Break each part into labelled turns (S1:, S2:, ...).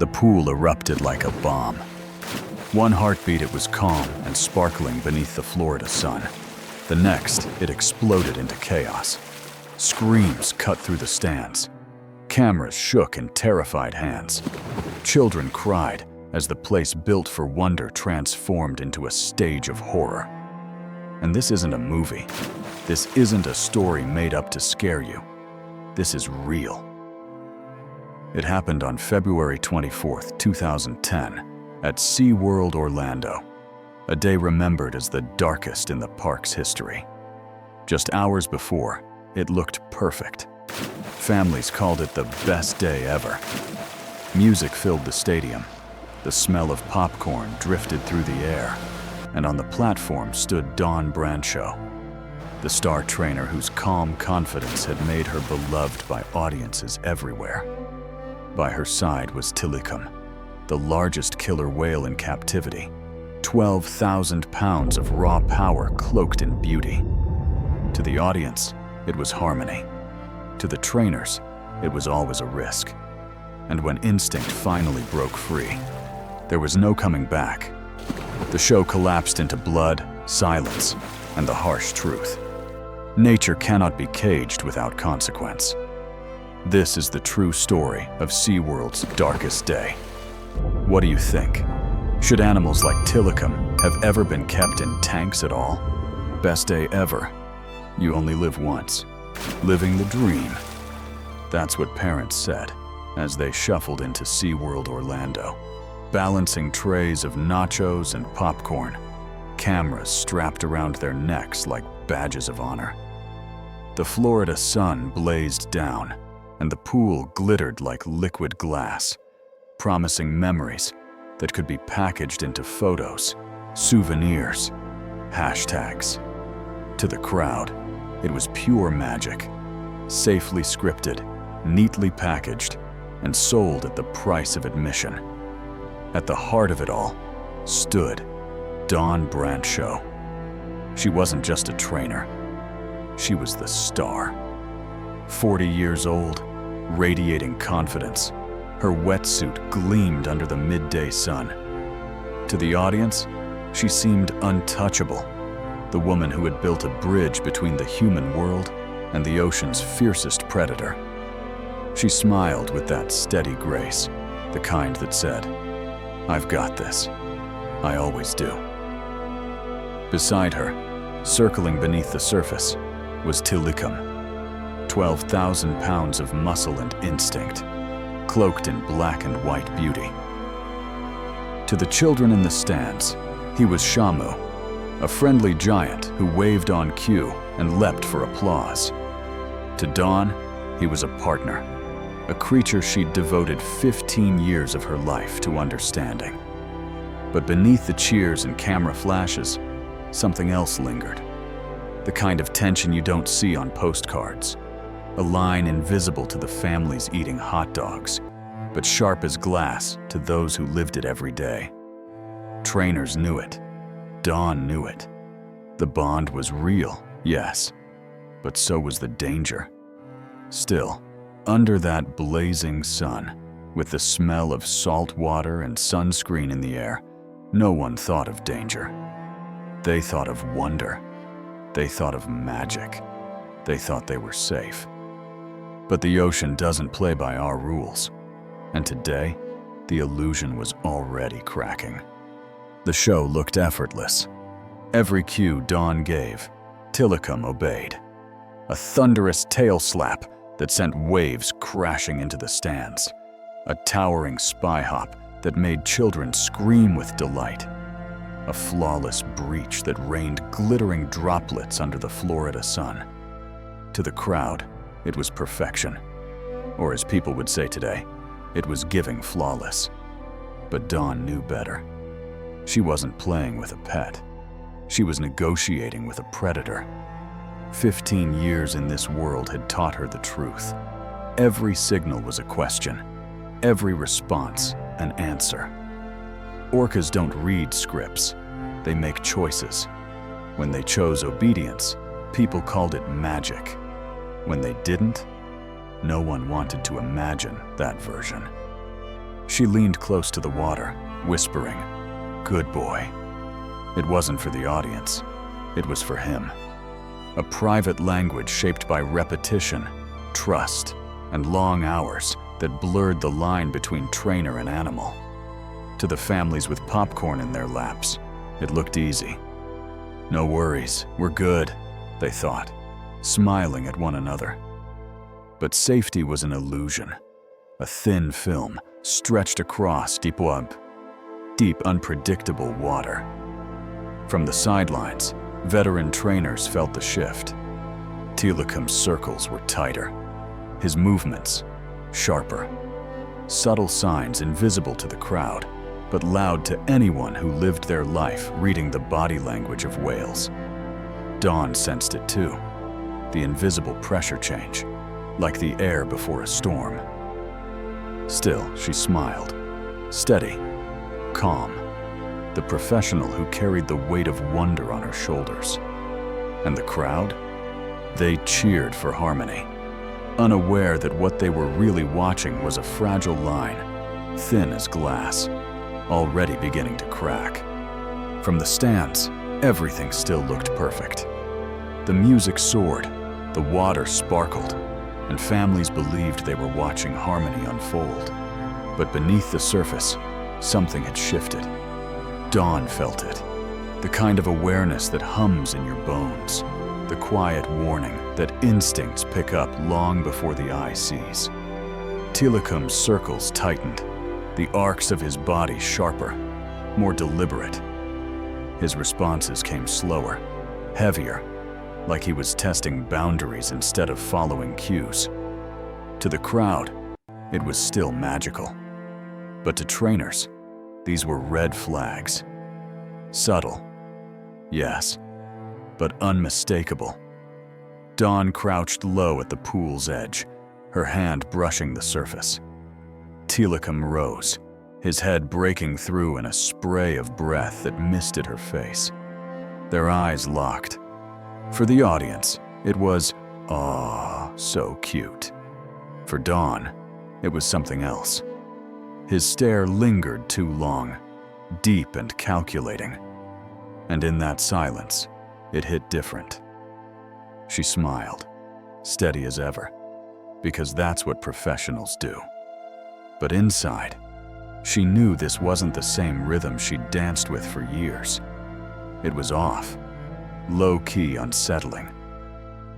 S1: The pool erupted like a bomb. One heartbeat, it was calm and sparkling beneath the Florida sun. The next, it exploded into chaos. Screams cut through the stands. Cameras shook in terrified hands. Children cried as the place built for wonder transformed into a stage of horror. And this isn't a movie. This isn't a story made up to scare you. This is real. It happened on February 24th, 2010, at SeaWorld Orlando, a day remembered as the darkest in the park's history. Just hours before, it looked perfect. Families called it the best day ever. Music filled the stadium. The smell of popcorn drifted through the air, and on the platform stood Dawn Brancheau, the star trainer whose calm confidence had made her beloved by audiences everywhere. By her side was Tilikum, the largest killer whale in captivity, 12,000 pounds of raw power cloaked in beauty. To the audience, it was harmony. To the trainers, it was always a risk. And when instinct finally broke free, there was no coming back. The show collapsed into blood, silence, and the harsh truth. Nature cannot be caged without consequence. This is the true story of SeaWorld's darkest day. What do you think? Should animals like Tilikum have ever been kept in tanks at all? Best day ever. You only live once. Living the dream. That's what parents said as they shuffled into SeaWorld Orlando, balancing trays of nachos and popcorn, cameras strapped around their necks like badges of honor. The Florida sun blazed down, and the pool glittered like liquid glass, promising memories that could be packaged into photos, souvenirs, hashtags. To the crowd, it was pure magic, safely scripted, neatly packaged, and sold at the price of admission. At the heart of it all stood Dawn Brancheau. She wasn't just a trainer. She was the star. 40 years old, radiating confidence, her wetsuit gleamed under the midday sun. To the audience, she seemed untouchable, the woman who had built a bridge between the human world and the ocean's fiercest predator. She smiled with that steady grace, the kind that said, "I've got this. I always do." Beside her, circling beneath the surface, was Tilikum, 12,000 pounds of muscle and instinct, cloaked in black and white beauty. To the children in the stands, he was Shamu, a friendly giant who waved on cue and leapt for applause. To Dawn, he was a partner, a creature she'd devoted 15 years of her life to understanding. But beneath the cheers and camera flashes, something else lingered. The kind of tension you don't see on postcards. A line invisible to the families eating hot dogs, but sharp as glass to those who lived it every day. Trainers knew it. Dawn knew it. The bond was real, yes, but so was the danger. Still, under that blazing sun, with the smell of salt water and sunscreen in the air, no one thought of danger. They thought of wonder. They thought of magic. They thought they were safe. But the ocean doesn't play by our rules. And today, the illusion was already cracking. The show looked effortless. Every cue Dawn gave, Tilikum obeyed. A thunderous tail slap that sent waves crashing into the stands. A towering spy hop that made children scream with delight. A flawless breach that rained glittering droplets under the Florida sun. To the crowd, it was perfection. Or as people would say today, it was giving flawless. But Dawn knew better. She wasn't playing with a pet. She was negotiating with a predator. 15 years in this world had taught her the truth. Every signal was a question. Every response, an answer. Orcas don't read scripts. They make choices. When they chose obedience, people called it magic. When they didn't, no one wanted to imagine that version. She leaned close to the water, whispering, "Good boy." It wasn't for the audience. It was for him. A private language shaped by repetition, trust, and long hours that blurred the line between trainer and animal. To the families with popcorn in their laps, it looked easy. "No worries, we're good," they thought, smiling at one another. But safety was an illusion, a thin film stretched across deep, unpredictable water. From the sidelines, veteran trainers felt the shift. Tilikum's circles were tighter, his movements sharper. Subtle signs invisible to the crowd, but loud to anyone who lived their life reading the body language of whales. Dawn sensed it too, the invisible pressure change, like the air before a storm. Still, she smiled, steady, calm, the professional who carried the weight of wonder on her shoulders. And the crowd? They cheered for harmony, unaware that what they were really watching was a fragile line, thin as glass, already beginning to crack. From the stands, everything still looked perfect. The music soared, the water sparkled, and families believed they were watching harmony unfold. But beneath the surface, something had shifted. Dawn felt it, the kind of awareness that hums in your bones, the quiet warning that instincts pick up long before the eye sees. Tilikum's circles tightened, the arcs of his body sharper, more deliberate. His responses came slower, heavier, like he was testing boundaries instead of following cues. To the crowd, it was still magical. But to trainers, these were red flags. Subtle, yes, but unmistakable. Dawn crouched low at the pool's edge, her hand brushing the surface. Tilikum rose, his head breaking through in a spray of breath that misted her face. Their eyes locked. For the audience, it was, "Aw, so cute." For Dawn, it was something else. His stare lingered too long, deep and calculating. And in that silence, it hit different. She smiled, steady as ever, because that's what professionals do. But inside, she knew this wasn't the same rhythm she'd danced with for years. It was off, low-key unsettling.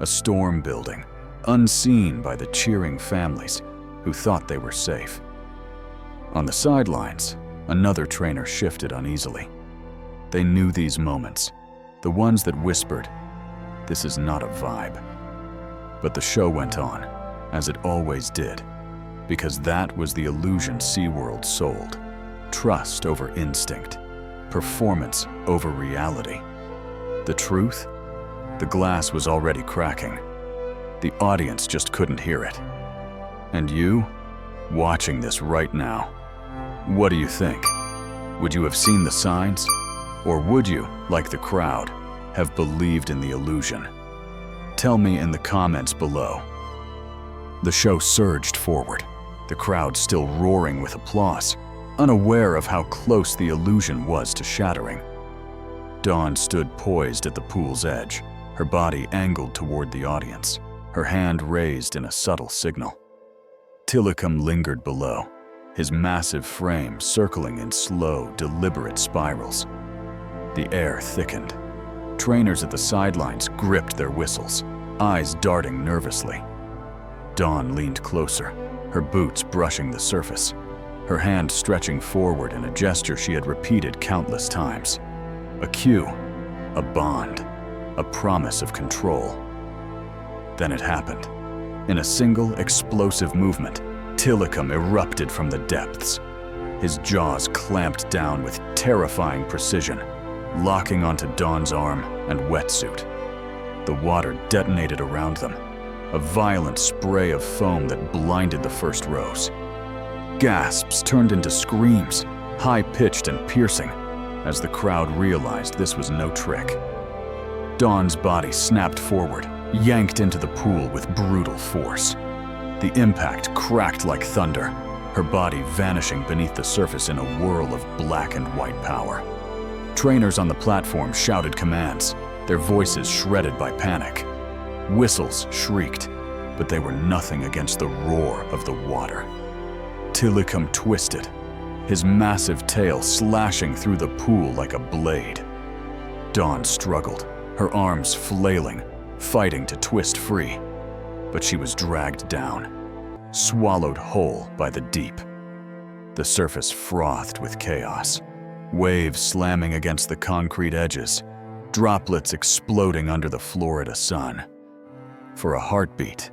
S1: A storm building, unseen by the cheering families who thought they were safe. On the sidelines, another trainer shifted uneasily. They knew these moments, the ones that whispered, "This is not a vibe." But the show went on, as it always did, because that was the illusion SeaWorld sold. Trust over instinct, performance over reality. The truth? The glass was already cracking. The audience just couldn't hear it. And you, watching this right now, what do you think? Would you have seen the signs? Or would you, like the crowd, have believed in the illusion? Tell me in the comments below. The show surged forward, the crowd still roaring with applause, unaware of how close the illusion was to shattering. Dawn stood poised at the pool's edge, her body angled toward the audience, her hand raised in a subtle signal. Tilikum lingered below, his massive frame circling in slow, deliberate spirals. The air thickened. Trainers at the sidelines gripped their whistles, eyes darting nervously. Dawn leaned closer, her boots brushing the surface, her hand stretching forward in a gesture she had repeated countless times. A cue, a bond, a promise of control. Then it happened. In a single, explosive movement, Tilikum erupted from the depths. His jaws clamped down with terrifying precision, locking onto Dawn's arm and wetsuit. The water detonated around them, a violent spray of foam that blinded the first rows. Gasps turned into screams, high-pitched and piercing, as the crowd realized this was no trick. Dawn's body snapped forward, yanked into the pool with brutal force. The impact cracked like thunder, her body vanishing beneath the surface in a whirl of black and white power. Trainers on the platform shouted commands, their voices shredded by panic. Whistles shrieked, but they were nothing against the roar of the water. Tilikum twisted, his massive tail slashing through the pool like a blade. Dawn struggled, her arms flailing, fighting to twist free, but she was dragged down, swallowed whole by the deep. The surface frothed with chaos, waves slamming against the concrete edges, droplets exploding under the Florida sun. For a heartbeat,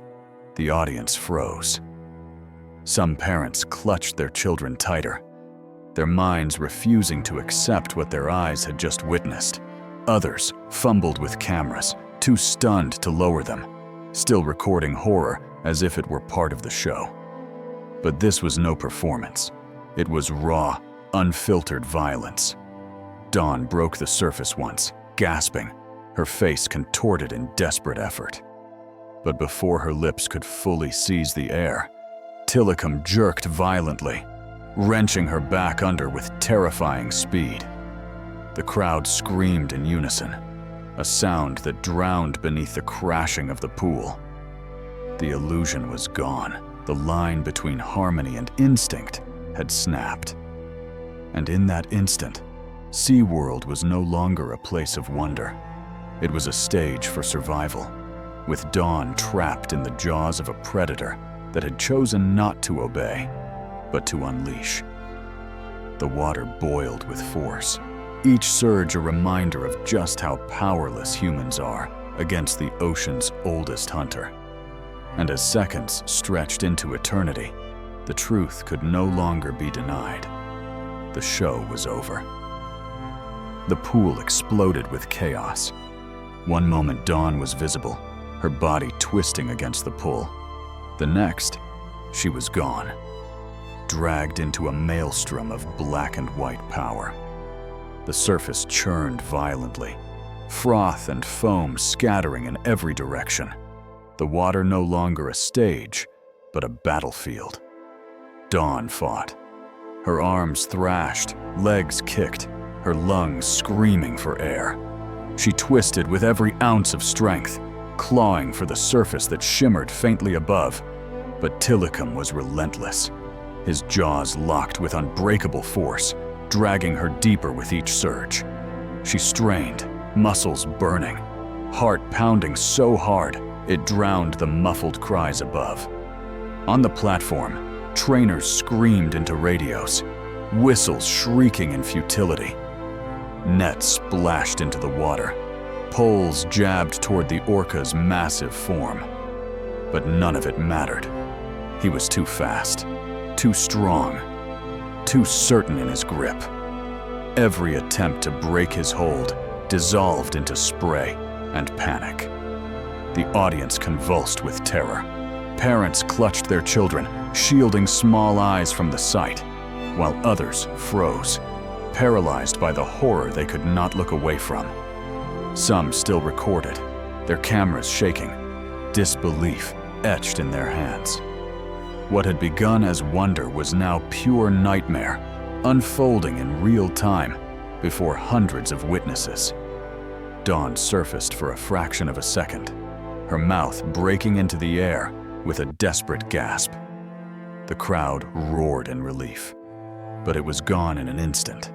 S1: the audience froze. Some parents clutched their children tighter, their minds refusing to accept what their eyes had just witnessed. Others fumbled with cameras, too stunned to lower them, still recording horror as if it were part of the show. But this was no performance. It was raw, unfiltered violence. Dawn broke the surface once, gasping, her face contorted in desperate effort. But before her lips could fully seize the air, Tilikum jerked violently, wrenching her back under with terrifying speed. The crowd screamed in unison, a sound that drowned beneath the crashing of the pool. The illusion was gone. The line between harmony and instinct had snapped. And in that instant, SeaWorld was no longer a place of wonder. It was a stage for survival, with Dawn trapped in the jaws of a predator that had chosen not to obey, but to unleash. The water boiled with force, each surge a reminder of just how powerless humans are against the ocean's oldest hunter. And as seconds stretched into eternity, the truth could no longer be denied. The show was over. The pool exploded with chaos. One moment Dawn was visible, her body twisting against the pull. The next, she was gone, dragged into a maelstrom of black and white power. The surface churned violently, froth and foam scattering in every direction. The water no longer a stage, but a battlefield. Dawn fought. Her arms thrashed, legs kicked, her lungs screaming for air. She twisted with every ounce of strength, clawing for the surface that shimmered faintly above. But Tilikum was relentless, his jaws locked with unbreakable force, dragging her deeper with each surge. She strained, muscles burning, heart pounding so hard it drowned the muffled cries above. On the platform, trainers screamed into radios, whistles shrieking in futility. Nets splashed into the water, poles jabbed toward the orca's massive form. But none of it mattered. He was too fast, too strong, too certain in his grip. Every attempt to break his hold dissolved into spray and panic. The audience convulsed with terror. Parents clutched their children, shielding small eyes from the sight, while others froze, paralyzed by the horror they could not look away from. Some still recorded, their cameras shaking, disbelief etched in their hands. What had begun as wonder was now pure nightmare, unfolding in real time before hundreds of witnesses. Dawn surfaced for a fraction of a second, her mouth breaking into the air with a desperate gasp. The crowd roared in relief, but it was gone in an instant.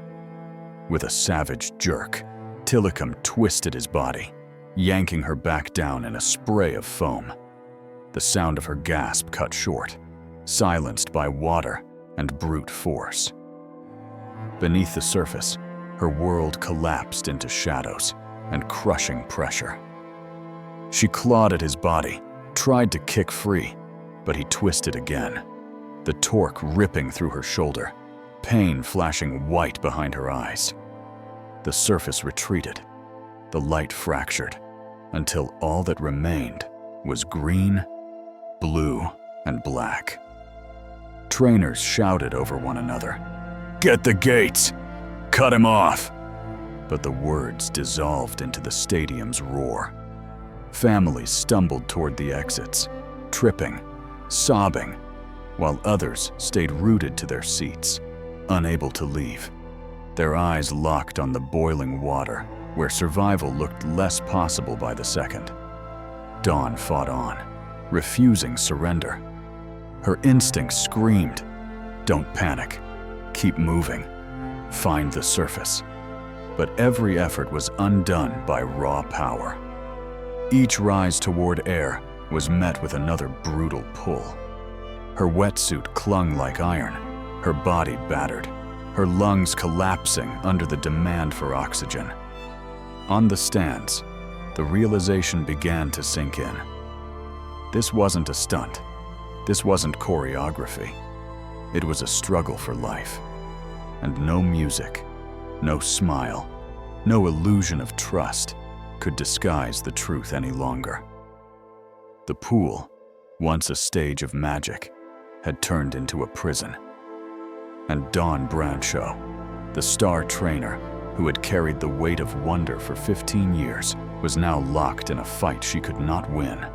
S1: With a savage jerk, Tilikum twisted his body, yanking her back down in a spray of foam. The sound of her gasp cut short, silenced by water and brute force. Beneath the surface, her world collapsed into shadows and crushing pressure. She clawed at his body, tried to kick free, but he twisted again, the torque ripping through her shoulder, pain flashing white behind her eyes. The surface retreated, the light fractured, until all that remained was green, blue, and black. Trainers shouted over one another, "Get the gates! Cut him off!" But the words dissolved into the stadium's roar. Families stumbled toward the exits, tripping, sobbing, while others stayed rooted to their seats, unable to leave, their eyes locked on the boiling water where survival looked less possible by the second. Dawn fought on, refusing surrender. Her instincts screamed, "Don't panic, keep moving, find the surface." But every effort was undone by raw power. Each rise toward air was met with another brutal pull. Her wetsuit clung like iron, her body battered, her lungs collapsing under the demand for oxygen. On the stands, the realization began to sink in. This wasn't a stunt. This wasn't choreography. It was a struggle for life. And no music, no smile, no illusion of trust could disguise the truth any longer. The pool, once a stage of magic, had turned into a prison. And Dawn Brancheau, the star trainer who had carried the weight of wonder for 15 years, was now locked in a fight she could not win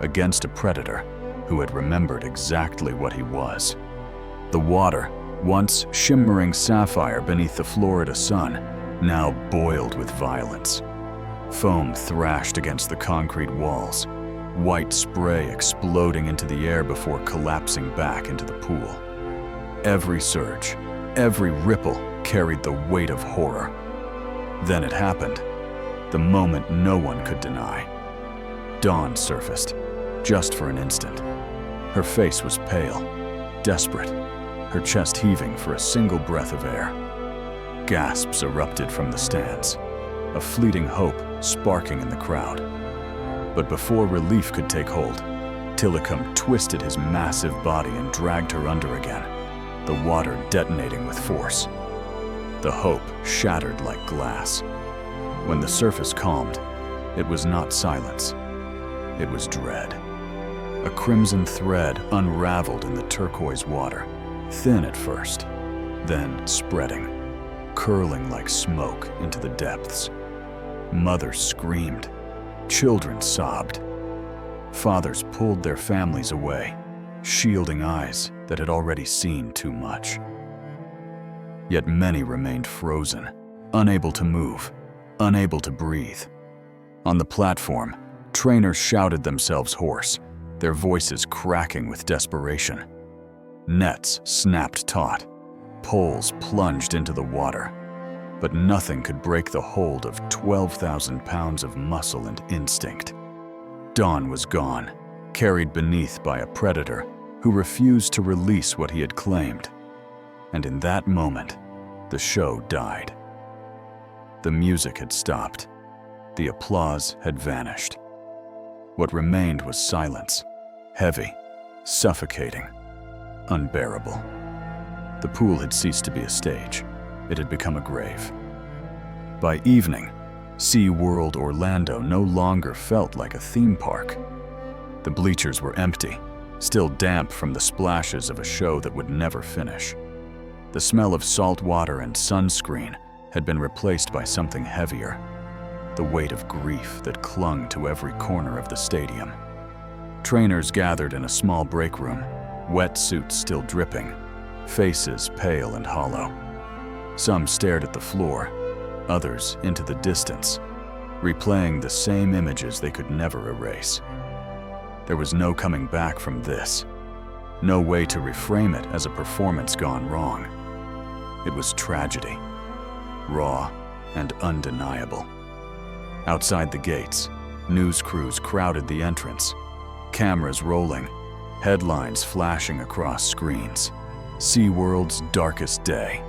S1: against a predator who had remembered exactly what he was. The water, once shimmering sapphire beneath the Florida sun, now boiled with violence. Foam thrashed against the concrete walls, white spray exploding into the air before collapsing back into the pool. Every surge, every ripple carried the weight of horror. Then it happened, the moment no one could deny. Dawn surfaced, just for an instant. Her face was pale, desperate, her chest heaving for a single breath of air. Gasps erupted from the stands, a fleeting hope sparking in the crowd. But before relief could take hold, Tilikum twisted his massive body and dragged her under again, the water detonating with force. The hope shattered like glass. When the surface calmed, it was not silence. It was dread. A crimson thread unraveled in the turquoise water, thin at first, then spreading, curling like smoke into the depths. Mothers screamed. Children sobbed. Fathers pulled their families away, shielding eyes that had already seen too much. Yet many remained frozen, unable to move, unable to breathe. On the platform, trainers shouted themselves hoarse, their voices cracking with desperation. Nets snapped taut, poles plunged into the water, but nothing could break the hold of 12,000 pounds of muscle and instinct. Dawn was gone, carried beneath by a predator who refused to release what he had claimed. And in that moment, the show died. The music had stopped. The applause had vanished. What remained was silence, heavy, suffocating, unbearable. The pool had ceased to be a stage. It had become a grave. By evening, SeaWorld Orlando no longer felt like a theme park. The bleachers were empty, still damp from the splashes of a show that would never finish. The smell of salt water and sunscreen had been replaced by something heavier, the weight of grief that clung to every corner of the stadium. Trainers gathered in a small break room, wetsuits still dripping, faces pale and hollow. Some stared at the floor, others into the distance, replaying the same images they could never erase. There was no coming back from this, no way to reframe it as a performance gone wrong. It was tragedy, raw and undeniable. Outside the gates, news crews crowded the entrance, cameras rolling, headlines flashing across screens. SeaWorld's darkest day.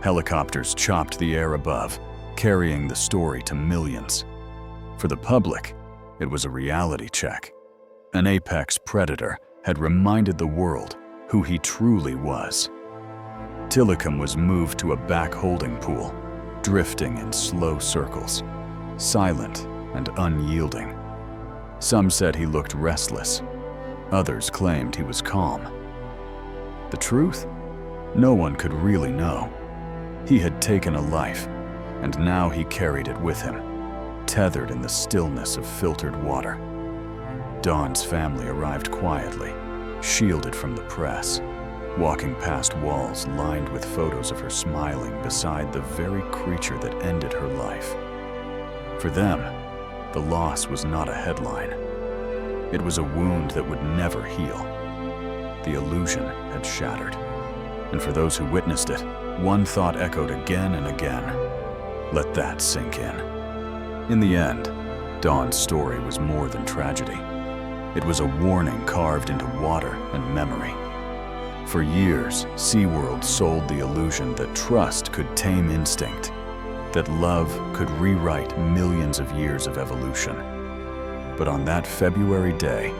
S1: Helicopters chopped the air above, carrying the story to millions. For the public, it was a reality check. An apex predator had reminded the world who he truly was. Tilikum was moved to a back holding pool, drifting in slow circles, silent and unyielding. Some said he looked restless. Others claimed he was calm. The truth? No one could really know. He had taken a life, and now he carried it with him, tethered in the stillness of filtered water. Dawn's family arrived quietly, shielded from the press, walking past walls lined with photos of her smiling beside the very creature that ended her life. For them, the loss was not a headline. It was a wound that would never heal. The illusion had shattered. And for those who witnessed it, one thought echoed again and again. Let that sink in. In the end, Dawn's story was more than tragedy. It was a warning carved into water and memory. For years, SeaWorld sold the illusion that trust could tame instinct, that love could rewrite millions of years of evolution. But on that February day,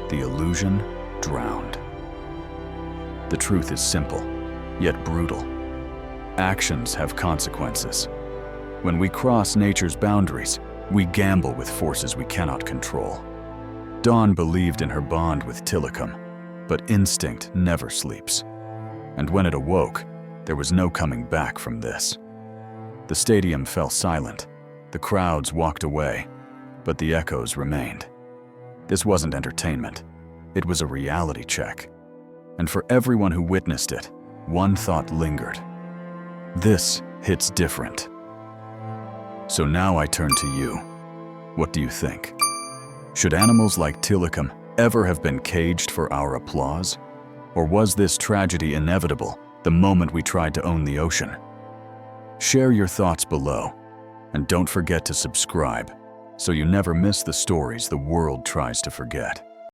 S1: the illusion drowned. The truth is simple, yet brutal. Actions have consequences. When we cross nature's boundaries, we gamble with forces we cannot control. Dawn believed in her bond with Tilikum, but instinct never sleeps. And when it awoke, there was no coming back from this. The stadium fell silent, the crowds walked away, but the echoes remained. This wasn't entertainment, it was a reality check. And for everyone who witnessed it, one thought lingered. This hits different. So now I turn to you. What do you think? Should animals like Tilikum ever have been caged for our applause? Or was this tragedy inevitable the moment we tried to own the ocean? Share your thoughts below, and don't forget to subscribe so you never miss the stories the world tries to forget.